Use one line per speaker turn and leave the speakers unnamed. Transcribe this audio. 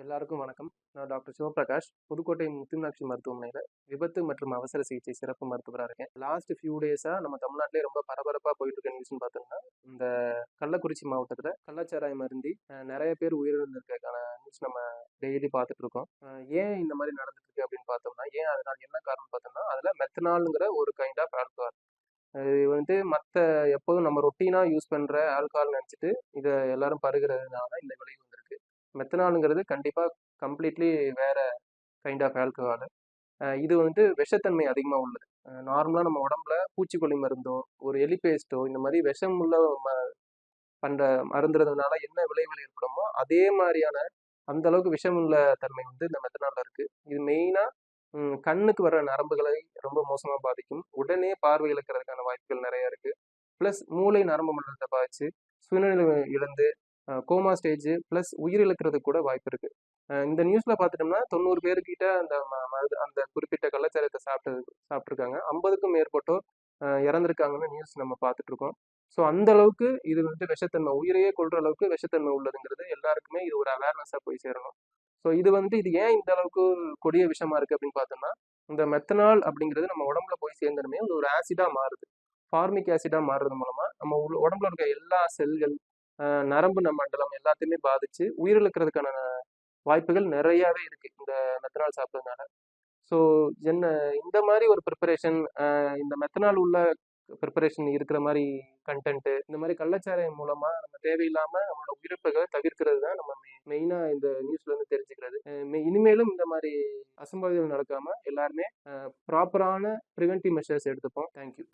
எல்லாருக்கும் வணக்கம். நான் டாக்டர் சிவபிரகாஷ். புதுக்கோட்டை முத்துமீனாட்சி மருத்துவமனையில விபத்து மற்றும் அவசர சிகிச்சை சிறப்பு மருத்துவரா இருக்கேன். லாஸ்ட் ஃபியூ டேஸா நம்ம தமிழ்நாட்டிலே ரொம்ப பரபரப்பா போயிட்டு இருக்க நியூஸ்ன்னு பார்த்தோம்னா, இந்த கள்ளக்குறிச்சி மாவட்டத்துல கள்ளச்சாராயம் அருந்தி நெறைய பேர் உயிரிழந்திருக்கறதுக்கான நியூஸ் நம்ம டெய்லி பார்த்துட்டு இருக்கோம். ஏன் இந்த மாரி நடந்துட்டு இருக்கு அப்படின்னு பார்த்தோம்னா, ஏன் அதனால என்ன காரணம் பார்த்தோம்னா, அதுல மெத்தனால்ங்கிற ஒரு கைண்ட் ஆஃப் ஆல்கஹால். இது வந்து மத்த எப்போதும் நம்ம ரொட்டீனா யூஸ் பண்ற ஆல்கஹால் நெனச்சுட்டு இத எல்லாரும் பருகுறதுனால இந்த விளைவு வந்திருக்கு. மெத்தனால்ங்கிறது கண்டிப்பா கம்ப்ளீட்லி வேற கைண்ட் ஆஃப் ஆல்கஹால். இது வந்து விஷத்தன்மை அதிகமா உள்ளது. நார்மலா நம்ம உடம்புல பூச்சிக்கொல்லி மருந்தோ, ஒரு எலி பேஸ்ட்டோ இந்த மாரி விஷம் உள்ள பண்ற அருந்துறதுனால என்ன விளைவுகள் ஏற்படுமோ, அதே மாரியான அந்த அளவுக்கு விஷம் உள்ள தன்மை வந்து இந்த மெத்தனால்ல இருக்கு. இது மெயினா கண்ணுக்கு வர நரம்புகளை ரொம்ப மோசமா பாதிக்கும். உடனே பார்வை இழக்கிறதுக்கான வாய்ப்புகள் நெறைய இருக்கு. பிளஸ் மூளை நரம்பு மண்டலத்தை பாதிச்சு சுயநினைவு இழந்து கோமா ஸ்டேஜ் பிளஸ் உயிரிழக்கிறதுக்கு கூட வாய்ப்பு இருக்கு. இந்த நியூஸ்ல பார்த்துட்டோம்னா 90 பேருக்கிட்ட அந்த குறிப்பிட்ட கள்ளச்சாராயத்தை சாப்பிட்டுருக்காங்க. 50க்கும் மேற்பட்டோர் இறந்திருக்காங்கன்னு நியூஸ் நம்ம பார்த்துட்டு இருக்கோம். ஸோ அந்த அளவுக்கு இது வந்து விஷத்தன்மை உயிரையே கொள்ற அளவுக்கு விஷத்தன்மை உள்ளதுங்கிறது எல்லாருக்குமே இது ஒரு அவேர்னஸா போய் சேரணும். ஸோ இது ஏன் இந்த அளவுக்கு கொடிய விஷயமா இருக்கு அப்படின்னு பார்த்தோம்னா, இந்த மெத்தனால் அப்படிங்கிறது நம்ம உடம்புல போய் சேர்ந்தனுமே ஒரு ஆசிடா மாறுது. ஃபார்மிக் ஆசிடா மாறுறது மூலமா நம்ம உடம்புல இருக்க எல்லா செல்கள் நரம்பு மண்டலம் எல்லாத்தையுமே பாதிச்சு உயிரிழக்கிறதுக்கான வாய்ப்புகள் நிறையவே இருக்கு இந்த மெத்தனால் சாப்பிட்றதுனால. ஸோ என்ன இந்த மாதிரி ஒரு ப்ரிப்பரேஷன், இந்த மெத்தனால் உள்ள ப்ரிப்பரேஷன் இருக்கிற மாதிரி கண்டென்ட், இந்த மாதிரி கள்ளச்சாராயம் மூலமா நம்ம தேவையில்லாம நம்மளோட உயிரிழப்புகளை தவிர்க்கிறது தான் நம்ம மெயினா இந்த நியூஸ்ல இருந்து தெரிஞ்சுக்கிறது. இனிமேலும் இந்த மாதிரி அசம்பாவிதங்கள் நடக்காம எல்லாருமே ப்ராப்பரான ப்ரிவென்டிவ் மெஷர்ஸ் எடுத்துப்போம். தேங்க்யூ.